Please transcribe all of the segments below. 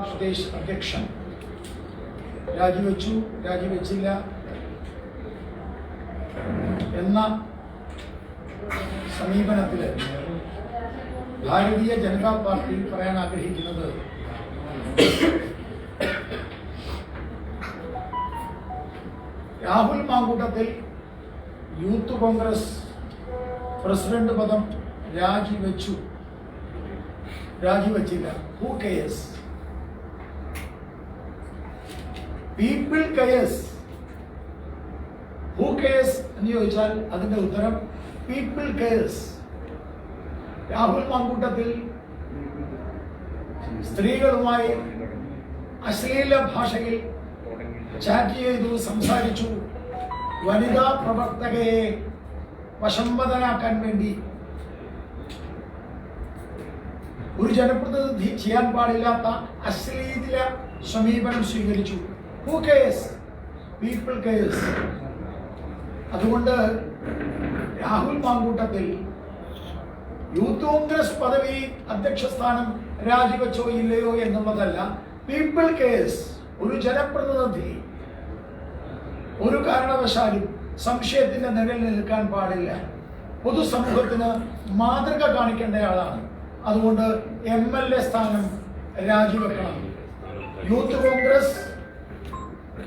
പ്രദേശ് അധ്യക്ഷൻ രാജിവെച്ചു, രാജിവെച്ചില്ല എന്ന സമീപനത്തിൽ ഭാരതീയ ജനതാ പാർട്ടി പറയാൻ ആഗ്രഹിക്കുന്നത് Rahul Mamkootathil youth Congress president പദം രാജിവെച്ചില്ല. Who cares? People cares. Who cares എന്ന് ചോദിച്ചാൽ അതിന്റെ ഉത്തരം പീപ്പിൾ കെയേഴ്സ്. രാഹുൽ മാങ്കൂട്ടത്തിൽ സ്ത്രീകളുമായി അശ്ലീല ഭാഷയിൽ ചാറ്റ് ചെയ്തു, സംസാരിച്ചു. വനിതാ പ്രവർത്തകയെ വശംവദനാക്കാൻ വേണ്ടി ഒരു ജനപ്രതിനിധി ചെയ്യാൻ പാടില്ലാത്ത അശ്ലീല സമീപനം സ്വീകരിച്ചു. Who cares? People cares. അതുകൊണ്ട് രാഹുൽ മാങ്കൂട്ടത്തിൽ യൂത്ത് കോൺഗ്രസ് പദവി അധ്യക്ഷ സ്ഥാനം രാജിവെച്ചോ ഇല്ലയോ എന്നുള്ളതല്ല, പീപ്പിൾ കെയേഴ്സ്. ഒരു ജനപ്രതിനിധി ഒരു കാരണവശാലും സംശയത്തിന്റെ നിഴലിൽ നിൽക്കാൻ പാടില്ല. പൊതുസമൂഹത്തിന് മാതൃക കാണിക്കേണ്ടയാളാണ്. അതുകൊണ്ട് MLA സ്ഥാനം രാജിവെക്കണം. യൂത്ത് കോൺഗ്രസ്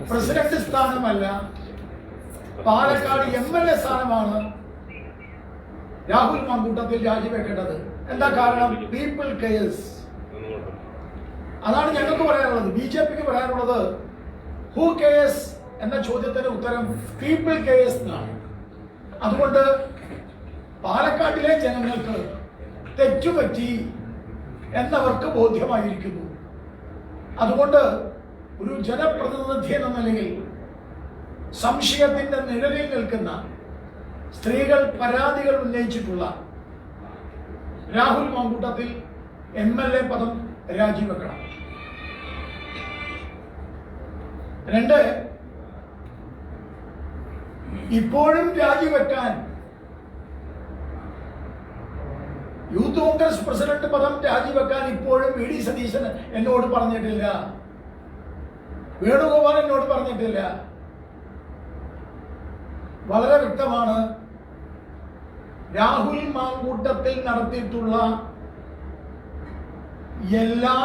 പ്രസിഡന്റ് സ്ഥാനമല്ല, പാലക്കാട് MLA സ്ഥാനമാണ് രാഹുൽ മാങ്കൂട്ടത്തിൽ രാജിവെക്കേണ്ടത്. എന്താ കാരണം? People cares. അതാണ് ഞങ്ങൾക്ക് പറയാനുള്ളത്. BJPക്ക് പറയാനുള്ളത് ഹൂ കെയേഴ്സ് എന്ന ചോദ്യത്തിന് ഉത്തരം പീപ്പിൾ കെയേഴ്സ് എന്നാണ്. അതുകൊണ്ട് പാലക്കാട്ടിലെ ജനങ്ങൾക്ക് തെറ്റുപറ്റി എന്നവർക്ക് ബോധ്യമായിരിക്കുന്നു. അതുകൊണ്ട് ഒരു ജനപ്രതിനിധി എന്ന നിലയിൽ സംശയത്തിന്റെ നിഴലിൽ നിൽക്കുന്ന സ്ത്രീകൾ പരാതികൾ ഉന്നയിച്ചിട്ടുള്ള രാഹുൽ മാങ്കൂട്ടത്തിൽ MLA പദം രാജിവെക്കണം. 2, ഇപ്പോഴും രാജിവെക്കാൻ യൂത്ത് കോൺഗ്രസ് പ്രസിഡന്റ് പദം രാജിവെക്കാൻ ഇപ്പോഴും VD സതീശൻ എന്നോട് പറഞ്ഞിട്ടില്ല, വേണുഗോപാൽ എന്നോട് പറഞ്ഞിട്ടില്ല. വളരെ വ്യക്തമാണ്. രാഹുൽ മാങ്കൂട്ടത്തിൽ നടത്തിയിട്ടുള്ള എല്ലാ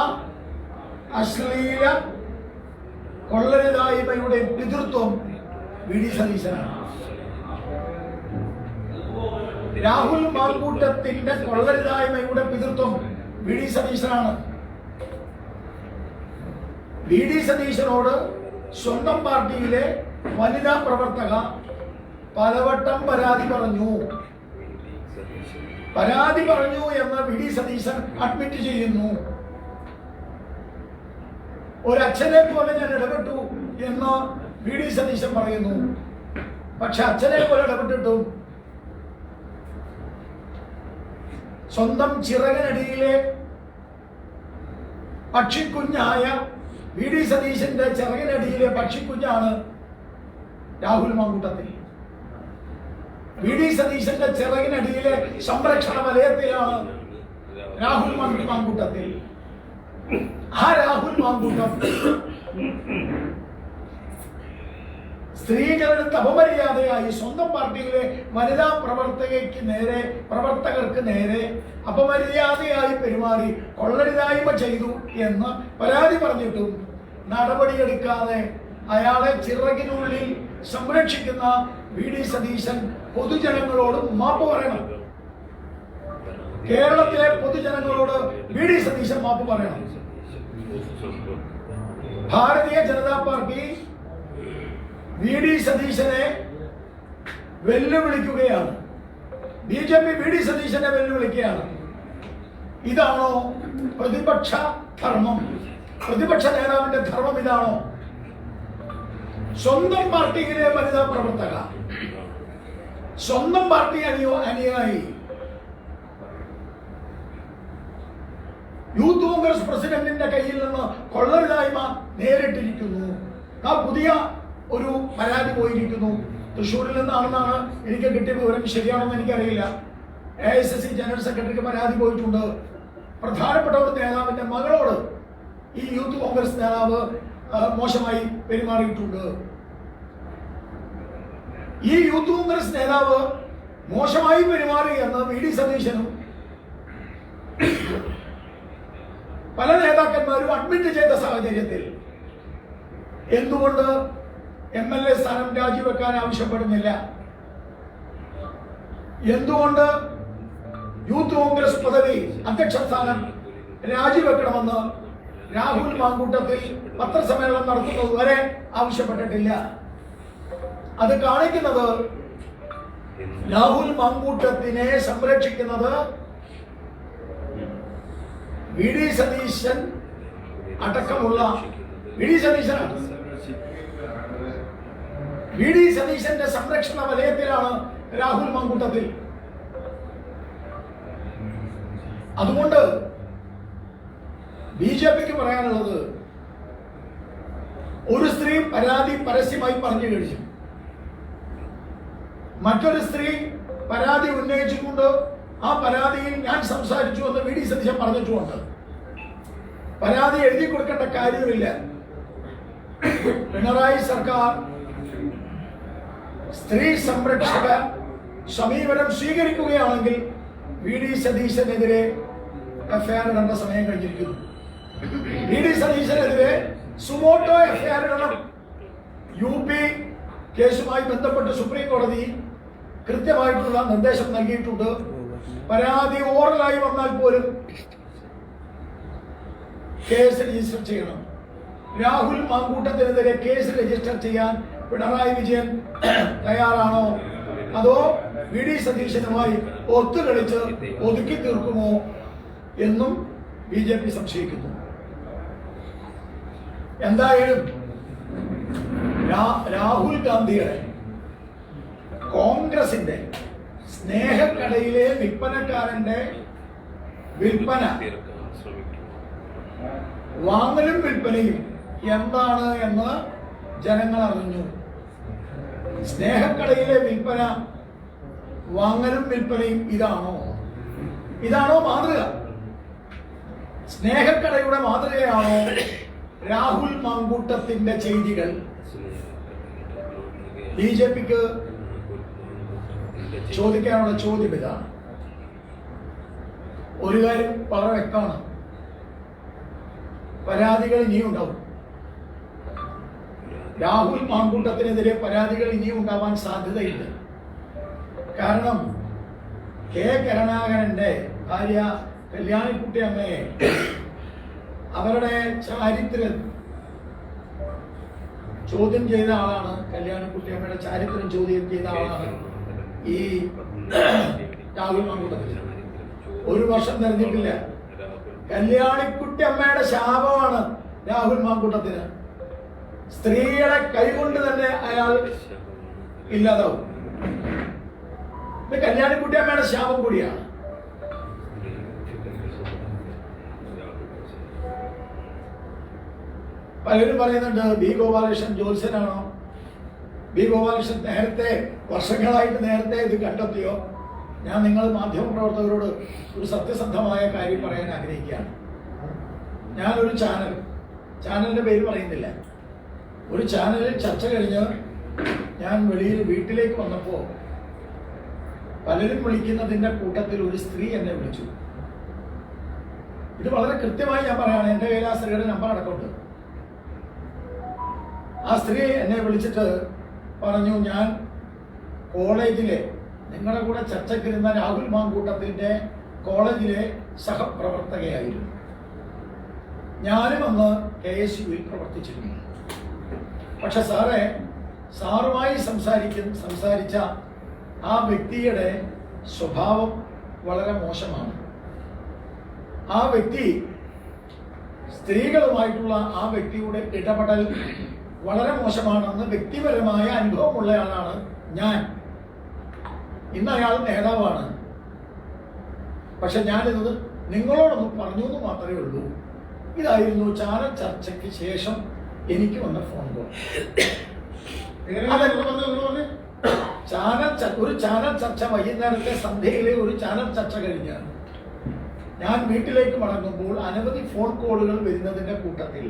അശ്ലീല കൊള്ളരുതായ്മയുടെ പിതൃത്വം VD സതീശനാണ്. രാഹുൽ മാങ്കൂട്ടത്തിന്റെ കൊള്ളരുതായ്മയുടെ പിതൃത്വം VD സതീശനാണ്. VD സതീശനോട് സ്വന്തം പാർട്ടിയിലെ വനിതാ പ്രവർത്തക പലവട്ടം പരാതി പറഞ്ഞു എന്ന് VD സതീശൻ അഡ്മിറ്റ് ചെയ്യുന്നു. ഒരച്ഛനെ പോലെ ഞാൻ ഇടപെട്ടു എന്ന് VD സതീശൻ പറയുന്നു. പക്ഷെ അച്ഛനെ പോലെ ഇടപെട്ടിട്ടും സ്വന്തം ചിറകിനടിയിലെ പക്ഷിക്കുഞ്ഞായ VD സതീശന്റെ ചിറകിനടിയിലെ പക്ഷിക്കുഞ്ഞാണ് രാഹുൽ മാങ്കൂട്ടത്തിൽ. VD സതീശന്റെ ചിറകിനടിയിലെ സംരക്ഷണ വലയത്തിലാണ് രാഹുൽ മാങ്കൂട്ടത്തിൽ. ആ രാഹുൽ മാങ്കൂട്ടം സ്ത്രീകളുടെ അപമര്യാദയായി സ്വന്തം പാർട്ടിയിലെ വനിതാ പ്രവർത്തകർക്ക് നേരെ അപമര്യാദയായി പെരുമാറി കൊള്ളരുതായ്മ ചെയ്തു എന്ന് പരാതി പറഞ്ഞിട്ടും നടപടിയെടുക്കാതെ അയാളെ ചിറകിനുള്ളിൽ സംരക്ഷിക്കുന്ന VD സതീശൻ പൊതുജനങ്ങളോട് മാപ്പ് പറയണം. കേരളത്തിലെ പൊതുജനങ്ങളോട് VD സതീശൻ മാപ്പ് പറയണം. ഭാരതീയ ജനതാ പാർട്ടി VD സതീശനെ വെല്ലുവിളിക്കുകയാണ്. BJP VD സതീശനെ വെല്ലുവിളിക്കുകയാണ്. ഇതാണോ പ്രതിപക്ഷ ധർമ്മം? പ്രതിപക്ഷ നേതാവിന്റെ ധർമ്മം ഇതാണോ? സ്വന്തം പാർട്ടിയിലെ വനിതാ പ്രവർത്തക, സ്വന്തം പാർട്ടി അനുയായി യൂത്ത് കോൺഗ്രസ് പ്രസിഡന്റിന്റെ കയ്യിൽ നിന്ന് കൊള്ളരുതായ്മ നേരിട്ടിരിക്കുന്നു. പുതിയ ഒരു പരാതി പോയിരിക്കുന്നു. തൃശ്ശൂരിൽ നിന്നാണെന്നാണ് എനിക്ക് കിട്ടിയ വിവരം. ശരിയാണെന്ന് എനിക്കറിയില്ല. AICC ജനറൽ സെക്രട്ടറിക്ക് പരാതി പോയിട്ടുണ്ട്. പ്രധാനപ്പെട്ട ഒരു നേതാവിന്റെ മകളോട് ഈ യൂത്ത് കോൺഗ്രസ് നേതാവ് മോശമായി പെരുമാറിയിട്ടുണ്ട്. ഈ യൂത്ത് കോൺഗ്രസ് നേതാവ് മോശമായി പെരുമാറി എന്ന് വി.ഡി. സതീശനും പല നേതാക്കന്മാരും അഡ്മിറ്റ് ചെയ്ത സാഹചര്യത്തിൽ എന്തുകൊണ്ട് MLA സ്ഥാനം രാജിവെക്കാൻ ആവശ്യപ്പെടുന്നില്ല? എന്തുകൊണ്ട് യൂത്ത് കോൺഗ്രസ് പദവി അധ്യക്ഷ സ്ഥാനം രാജിവെക്കണമെന്ന് രാഹുൽ മാങ്കൂട്ടത്തിൽ പത്രസമ്മേളനം നടത്തുന്നത് വരെ ആവശ്യപ്പെട്ടിട്ടില്ല? അത് കാണിക്കുന്നത് രാഹുൽ മാങ്കൂട്ടത്തിനെ സംരക്ഷിക്കുന്നത് വി.ഡി. സതീശൻ അടക്കമുള്ള വി.ഡി. സതീശനാണ്. വി.ഡി. സതീശന്റെ സംരക്ഷണ വലയത്തിലാണ് രാഹുൽ മാങ്കൂട്ടത്തിൽ. അതുകൊണ്ട് ബി.ജെ.പിക്ക് പറയാനുള്ളത്, ഒരു സ്ത്രീ പരാതി പരസ്യമായി പറഞ്ഞു കഴിഞ്ഞു, മറ്റൊരു സ്ത്രീ പരാതി ഉന്നയിച്ചുകൊണ്ട് ആ പരാതിയിൽ ഞാൻ സംസാരിച്ചു എന്ന് വി.ഡി. സതീശൻ പറഞ്ഞിട്ടുമുണ്ട്. പരാതി എഴുതി കൊടുക്കേണ്ട കാര്യമില്ല. പിണറായി സർക്കാർ സ്ത്രീ സംരക്ഷക സമീപനം സ്വീകരിക്കുകയാണെങ്കിൽ വി.ഡി. സതീശനെതിരെ എഫ്ഐആർ ഇടേണ്ട സമയം കഴിഞ്ഞിരിക്കുന്നു. വി.ഡി. സതീശനെതിരെ സുമോട്ടോ എഫ്ഐആർ ഇടണം. UP കേസുമായി ബന്ധപ്പെട്ട് സുപ്രീം കോടതി കൃത്യമായിട്ടുള്ള നിർദ്ദേശം നൽകിയിട്ടുണ്ട്. പരാതി ഓറലായി വന്നാൽ പോലും കേസ് രജിസ്റ്റർ ചെയ്യണം. രാഹുൽ മാങ്കൂട്ടത്തിനെതിരെ കേസ് രജിസ്റ്റർ ചെയ്യാൻ പിണറായി വിജയൻ തയ്യാറാണോ, അതോ വി.ഡി. സതീശനുമായി ഒത്തുകളിച്ച് ഒതുക്കി തീർക്കുമോ എന്നും ബി.ജെ.പി സംശയിക്കുന്നു. എന്തായാലും രാഹുൽ ഗാന്ധിയുടെ കോൺഗ്രസിന്റെ സ്നേഹക്കടയിലെ വിൽപ്പനക്കാരന്റെ വിൽപ്പന, വാങ്ങലും വിൽപ്പനയും എന്താണ് എന്ന് ജനങ്ങൾ അറിഞ്ഞു. സ്നേഹക്കടയിലെ വിൽപ്പന, വാങ്ങലും വിൽപ്പനയും ഇതാണോ മാതൃക? സ്നേഹക്കടയുടെ മാതൃകയാണോ രാഹുൽ മാങ്കൂട്ടത്തിന്റെ ചെയ്തികൾ? ബി.ജെ.പിക്ക് ചോദിക്കാനുള്ള ചോദ്യം ഇതാണ്. ഒരു കാര്യം വളരെ വ്യക്തമാണ്, പരാതികൾ ഇനിയും ഉണ്ടാവും. രാഹുൽ മാങ്കൂട്ടത്തിനെതിരെ പരാതികൾ ഇനിയും ഉണ്ടാവാൻ സാധ്യതയില്ല. കാരണം കെ കരുണാകരന്റെ ഭാര്യ കല്യാണിക്കുട്ടി അമ്മയെ അവരുടെ ചാരിത്രം ചോദ്യം ചെയ്ത ആളാണ്. കല്യാണിക്കുട്ടി അമ്മയുടെ ചാരിത്രം ചോദ്യം ചെയ്ത ആളാണ് ഈ രാഹുൽ മാങ്കൂട്ടത്തിൽ. 1 വർഷം തെരഞ്ഞെടുപ്പില്ല. കല്യാണിക്കുട്ടി അമ്മയുടെ ശാപമാണ് രാഹുൽ മാങ്കൂട്ടത്തിന്. സ്ത്രീയുടെ കൈകൊണ്ട് തന്നെ അയാൾ ഇല്ലാതാവും. ഇത് കല്യാണിക്കുട്ടി അമ്മയുടെ ശാപം കൂടിയാണ്. പലരും പറയുന്നുണ്ട് ബി ഗോപാലകൃഷ്ണൻ ജ്യോത്സ്യനാണോ? ബി ഗോപാലകൃഷ്ണൻ വർഷങ്ങളായിട്ട് നേരത്തെ ഇത് കണ്ടെത്തിയോ? ഞാൻ നിങ്ങൾ മാധ്യമപ്രവർത്തകരോട് ഒരു സത്യസന്ധമായ കാര്യം പറയാൻ ആഗ്രഹിക്കുകയാണ്. ഞാനൊരു ചാനലിന്റെ പേര് പറയുന്നില്ല, ഒരു ചാനലിൽ ചർച്ച കഴിഞ്ഞ് ഞാൻ വീട്ടിലേക്ക് വന്നപ്പോൾ പലരും വിളിക്കുന്നതിന്റെ കൂട്ടത്തിൽ ഒരു സ്ത്രീ എന്നെ വിളിച്ചു. ഇത് വളരെ കൃത്യമായി ഞാൻ പറയാണ്, എൻ്റെ കയ്യിൽ ആ സ്ത്രീയുടെ നമ്പർ അടക്കമുണ്ട്. ആ സ്ത്രീ എന്നെ വിളിച്ചിട്ട് പറഞ്ഞു, ഞാൻ കോളേജിലെ നിങ്ങളുടെ കൂടെ ചർച്ചയ്ക്കിരുന്ന രാഹുൽ മാങ്കൂട്ടത്തിന്റെ കോളേജിലെ സഹപ്രവർത്തകയായിരുന്നു. ഞാനും അന്ന് KSUവിൽ പ്രവർത്തിച്ചിരുന്നു. പക്ഷെ സാറുമായി സംസാരിച്ച ആ വ്യക്തിയുടെ സ്വഭാവം വളരെ മോശമാണ്. ആ വ്യക്തി, സ്ത്രീകളുമായിട്ടുള്ള ആ വ്യക്തിയുടെ ഇടപെടൽ വളരെ മോശമാണെന്ന് വ്യക്തിപരമായ അനുഭവമുള്ളയാളാണ് ഞാൻ. ഇന്ന് അയാൾ നേതാവാണ്. പക്ഷെ ഞാനിത് നിങ്ങളോടൊന്ന് പറഞ്ഞു എന്ന് മാത്രമേ ഉള്ളൂ. ഇതായിരുന്നു ചാനൽ ചർച്ചയ്ക്ക് ശേഷം എനിക്ക് വന്ന ഫോൺ കോൾ. ഒരു ചാനൽ ചർച്ച വൈകുന്നേരത്തെ സന്ധ്യയിലെ ഒരു ചാനൽ ചർച്ച കഴിഞ്ഞ് ഞാൻ വീട്ടിലേക്ക് മടങ്ങുമ്പോൾ അനവധി ഫോൺ കോളുകൾ വരുന്നതിൻ്റെ കൂട്ടത്തിൽ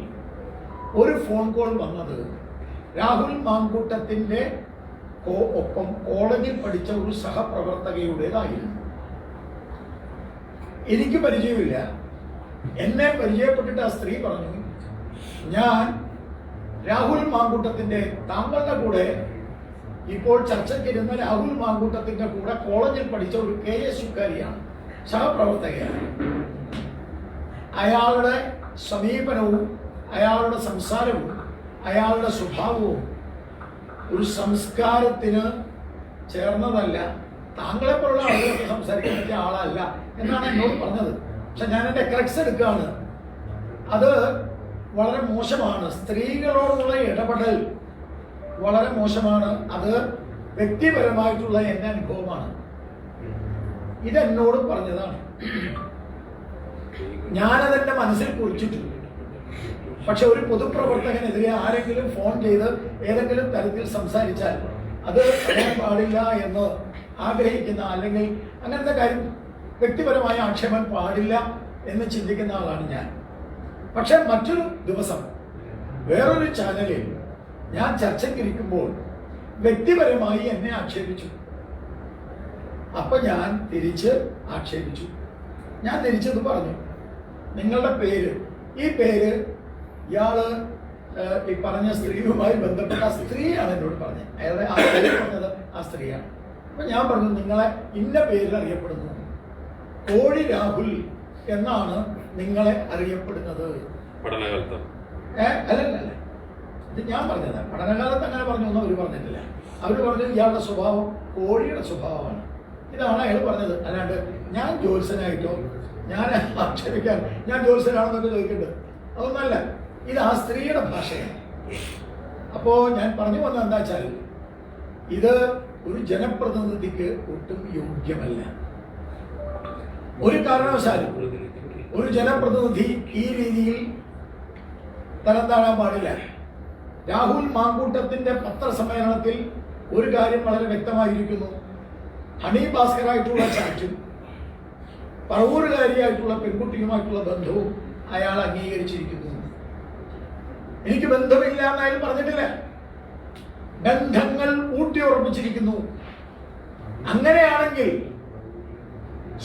ഒരു ഫോൺ കോൾ വന്നത് രാഹുൽ മാങ്കൂട്ടത്തിൻ്റെ ഒപ്പം കോളേജിൽ പഠിച്ച ഒരു സഹപ്രവർത്തകയുടേതായിരുന്നു. എനിക്ക് പരിചയമില്ല. എന്നെ പരിചയപ്പെട്ടിട്ട് ആ സ്ത്രീ പറഞ്ഞു, ഞാൻ രാഹുൽ മാങ്കൂട്ടത്തിൻ്റെ താങ്കളുടെ കൂടെ ഇപ്പോൾ ചർച്ചയ്ക്കിരുന്ന രാഹുൽ മാങ്കൂട്ടത്തിൻ്റെ കൂടെ കോളേജിൽ പഠിച്ച ഒരു KSUക്കാരിയാണ്, സഹപ്രവർത്തകയാണ്. അയാളുടെ സമീപനവും അയാളുടെ സംസാരവും അയാളുടെ സ്വഭാവവും ഒരു സംസ്കാരത്തിന് ചേർന്നതല്ല, താങ്കളെപ്പോലുള്ള ആളുകളൊക്കെ സംസാരിക്കാൻ പറ്റിയ ആളല്ല എന്നാണ് എന്നോട് പറഞ്ഞത്. പക്ഷെ ഞാൻ എൻ്റെ ക്രക്സ് എടുക്കുകയാണ്. അത് വളരെ മോശമാണ്. സ്ത്രീകളോടുള്ള ഇടപെടൽ വളരെ മോശമാണ്. അത് വ്യക്തിപരമായിട്ടുള്ള എൻ്റെ അനുഭവമാണ്. ഇതെന്നോട് പറഞ്ഞതാണ്. ഞാനതെൻ്റെ മനസ്സിൽ കുറിച്ചിട്ടുണ്ട്. പക്ഷെ ഒരു പൊതുപ്രവർത്തകനെതിരെ ആരെങ്കിലും ഫോൺ ചെയ്ത് ഏതെങ്കിലും തരത്തിൽ സംസാരിച്ചാൽ അത് പറയാൻ പാടില്ല എന്ന് ആഗ്രഹിക്കുന്ന, അല്ലെങ്കിൽ അങ്ങനത്തെ കാര്യം വ്യക്തിപരമായ ആക്ഷേപം പാടില്ല എന്ന് ചിന്തിക്കുന്ന ആളാണ് ഞാൻ. പക്ഷെ മറ്റൊരു ദിവസം വേറൊരു ചാനലിൽ ഞാൻ ചർച്ചയ്ക്കിരിക്കുമ്പോൾ വ്യക്തിപരമായി എന്നെ ആക്ഷേപിച്ചു. അപ്പൊ ഞാൻ തിരിച്ച് ആക്ഷേപിച്ചു. ഞാൻ തിരിച്ചത് പറഞ്ഞു, നിങ്ങളുടെ പേര്, ഈ പേര് ഇയാള് ഈ പറഞ്ഞ സ്ത്രീയുമായി ബന്ധപ്പെട്ട സ്ത്രീയാണ് എന്നോട് പറഞ്ഞത്. അയാളുടെ ആ പേര് പറഞ്ഞത് ആ സ്ത്രീയാണ്. അപ്പൊ ഞാൻ പറഞ്ഞു, നിങ്ങളെ ഇന്ന പേരിൽ അറിയപ്പെടുന്നു, കോഴി രാഹുൽ എന്നാണ് നിങ്ങളെ അറിയപ്പെടുന്നത്. അല്ലല്ല, ഇത് ഞാൻ പറഞ്ഞത്. പഠനകാലത്ത് അങ്ങനെ പറഞ്ഞു ഒന്നും അവർ പറഞ്ഞിട്ടില്ല. അവർ പറഞ്ഞത് ഇയാളുടെ സ്വഭാവം കോഴിയുടെ സ്വഭാവമാണ്. ഇതാണ് അയാൾ പറഞ്ഞത്. അല്ലാണ്ട് ഞാൻ ജ്യോത്സ്യനായിട്ടോ ഞാൻ ആക്ഷേപിക്കാൻ ഞാൻ ജ്യോത്സ്യനാണെന്നൊക്കെ ചോദിക്കേണ്ടത് അതൊന്നല്ല. ഇത് ആ സ്ത്രീയുടെ ഭാഷയാണ്. അപ്പോ ഞാൻ പറഞ്ഞു വന്നത് എന്താ വെച്ചാൽ, ഇത് ഒരു ജനപ്രതിനിധിക്ക് ഒട്ടും യോഗ്യമല്ല. ഒരു കാരണവശാലും ഒരു ജനപ്രതിനിധി ഈ രീതിയിൽ തരം താഴാൻ പാടില്ല. രാഹുൽ മാങ്കൂട്ടത്തിന്റെ പത്രസമ്മേളനത്തിൽ ഒരു കാര്യം വളരെ വ്യക്തമായിരിക്കുന്നു. ഹണി ഭാസ്കറായിട്ടുള്ള ചാറ്റും പറവൂരുകാരിയായിട്ടുള്ള പെൺകുട്ടിയുമായിട്ടുള്ള ബന്ധവും അയാൾ അംഗീകരിച്ചിരിക്കുന്നു. എനിക്ക് ബന്ധമില്ല എന്നയാൾ പറഞ്ഞിട്ടില്ല. ബന്ധങ്ങൾ ഊട്ടിയുറപ്പിച്ചിരിക്കുന്നു. അങ്ങനെയാണെങ്കിൽ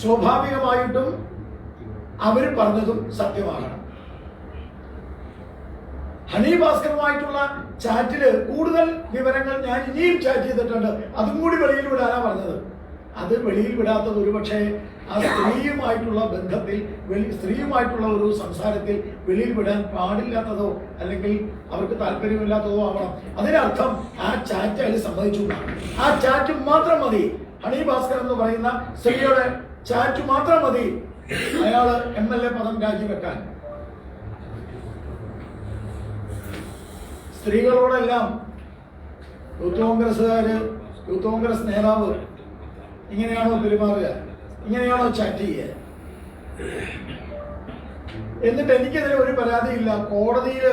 സ്വാഭാവികമായിട്ടും അവർ പറഞ്ഞതും സത്യമാകണം. ഹണി ഭാസ്കറുമായിട്ടുള്ള ചാറ്റില് കൂടുതൽ വിവരങ്ങൾ ഞാൻ ഇനിയും ചാറ്റ് ചെയ്തിട്ടുണ്ട്. അതും കൂടി വെളിയിൽ വിടാനാ പറഞ്ഞത്. അത് വെളിയിൽ വിടാത്തത് ഒരുപക്ഷെ ആ സ്ത്രീയുമായിട്ടുള്ള ബന്ധത്തിൽ, സ്ത്രീയുമായിട്ടുള്ള ഒരു സംസാരത്തിൽ വെളിയിൽ വിടാൻ പാടില്ലാത്തതോ അല്ലെങ്കിൽ അവർക്ക് താല്പര്യമില്ലാത്തതോ ആവണം. അതിനർത്ഥം ആ ചാറ്റ് അയാൾ സമ്മതിച്ചു. ആ ചാറ്റ് മാത്രം മതി, ഹണി ഭാസ്കർ എന്ന് പറയുന്ന സ്ത്രീയുടെ ചാറ്റ് മാത്രം മതി അയാള് MLA പദം രാജിവെക്കാൻ. സ്ത്രീകളോടെല്ലാം യൂത്ത് കോൺഗ്രസ്സുകാര്, യൂത്ത് കോൺഗ്രസ് നേതാവ് ഇങ്ങനെയാണോ പെരുമാറുക? ഇങ്ങനെയാണോ ചാറ്റ് ചെയ്യുക? എന്നിട്ട് എനിക്കെതിരെ ഒരു പരാതിയില്ല. കോടതിയിൽ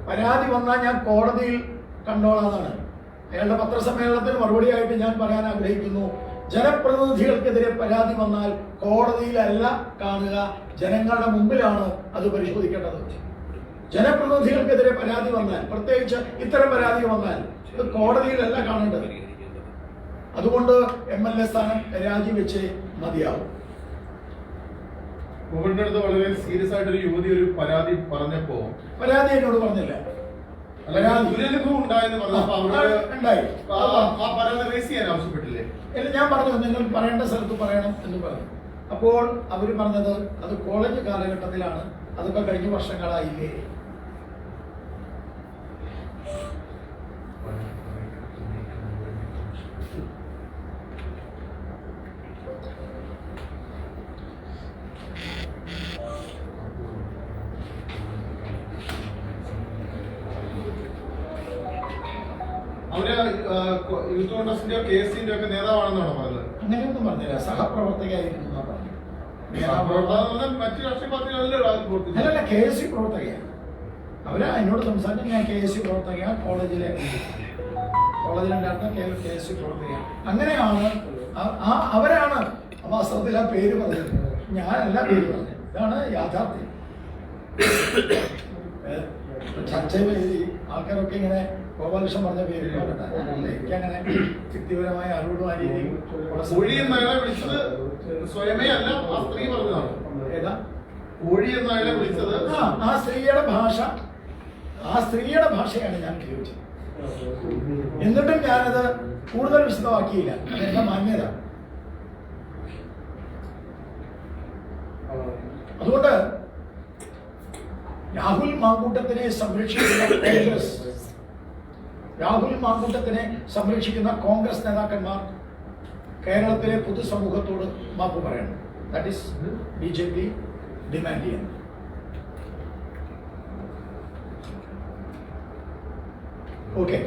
പരാതി വന്നാൽ ഞാൻ കോടതിയിൽ കണ്ടോളാന്നാണ്. അയാളുടെ പത്രസമ്മേളനത്തിന് മറുപടിയായിട്ട് ഞാൻ പറയാൻ ആഗ്രഹിക്കുന്നു, ജനപ്രതിനിധികൾക്കെതിരെ പരാതി വന്നാൽ കോടതിയിലല്ല കാണുക, ജനങ്ങളുടെ മുമ്പിലാണ് അത് പരിശോധിക്കേണ്ടത്. ജനപ്രതിനിധികൾക്കെതിരെ പരാതി വന്നാൽ, പ്രത്യേകിച്ച് ഇത്തരം പരാതി വന്നാൽ, ഇത് കോടതിയിലല്ല കാണേണ്ടത്. അതുകൊണ്ട് MLA സ്ഥാനം രാജിവെച്ച് മതിയാവും. മോഹന്റെ അടുത്ത് വളരെ സീരിയസ് ആയിട്ടൊരു യുവതി ഒരു പരാതി പറഞ്ഞപ്പോ, പരാതി എന്നോട് പറഞ്ഞില്ല, ദുരനുഭവം ഉണ്ടായെന്ന് പറഞ്ഞപ്പോ ഉണ്ടായി. ആ പരാതി റേസ് ചെയ്യാൻ ആവശ്യപ്പെട്ടില്ലേ? അല്ല, ഞാൻ പറഞ്ഞു നിങ്ങൾ പറയേണ്ട സ്ഥലത്ത് പറയണം എന്ന് പറഞ്ഞു. അപ്പോൾ അവർ പറഞ്ഞത് അത് കോളേജ് കാലഘട്ടത്തിലാണ്, അതൊക്കെ കഴിഞ്ഞ വർഷങ്ങളായില്ലേ. അവര് യൂത്ത് കോൺഗ്രസിന്റെ KSന്റെ ഒക്കെ നേതാവാണെന്നാണ് പറഞ്ഞത്. അങ്ങനെയൊന്നും പറഞ്ഞില്ല, സഹപ്രവർത്തകയായിരുന്നു പറഞ്ഞു. മറ്റു രാഷ്ട്രീയ പാർട്ടികളിലല്ലോ അല്ലല്ല, KSU പ്രവർത്തകയാണ്. അവരാ എന്നോട് സംസാരിച്ചു. ഞാൻ KSU പ്രവർത്തകയാണ്, കോളേജിലുണ്ടായിരുന്ന KSU പ്രവർത്തകയാണ്. അങ്ങനെയാണ് അവരാണ് വാസ്തവത്തിൽ ആ പേര് പറഞ്ഞത്. ഞാനല്ല പേര് പറഞ്ഞത്, ഇതാണ് യാഥാർത്ഥ്യം. ചർച്ചയിൽ ആൾക്കാരൊക്കെ ഇങ്ങനെ ഗോപാലകൃഷ്ണൻ പറഞ്ഞ പേര് എനിക്കങ്ങനെ വ്യക്തിപരമായ അറിവുള്ള ആ രീതിയിൽ കോഴി എന്നയാളെ വിളിച്ചത് സ്വയമേ അല്ല, ആ സ്ത്രീ പറഞ്ഞതാണ്. ഏതാ കോഴി എന്നയാളെ വിളിച്ചത് ആ സ്ത്രീയുടെ ഭാഷയാണ് ഞാൻ ഉപയോഗിച്ചത്. എന്നിട്ടും ഞാനത് കൂടുതൽ വിശദമാക്കിയില്ല. അതെന്റെ മാന്യത. അതുകൊണ്ട് രാഹുൽ മാങ്കൂട്ടത്തിനെ സംരക്ഷിക്കുന്ന കോൺഗ്രസ് നേതാക്കന്മാർ കേരളത്തിലെ പൊതുസമൂഹത്തോട് മാപ്പ് പറയണം. ദാറ്റ് ഈസ് BJP ഡിമാൻഡ് ചെയ്യുന്നത്. ഓക്കെ.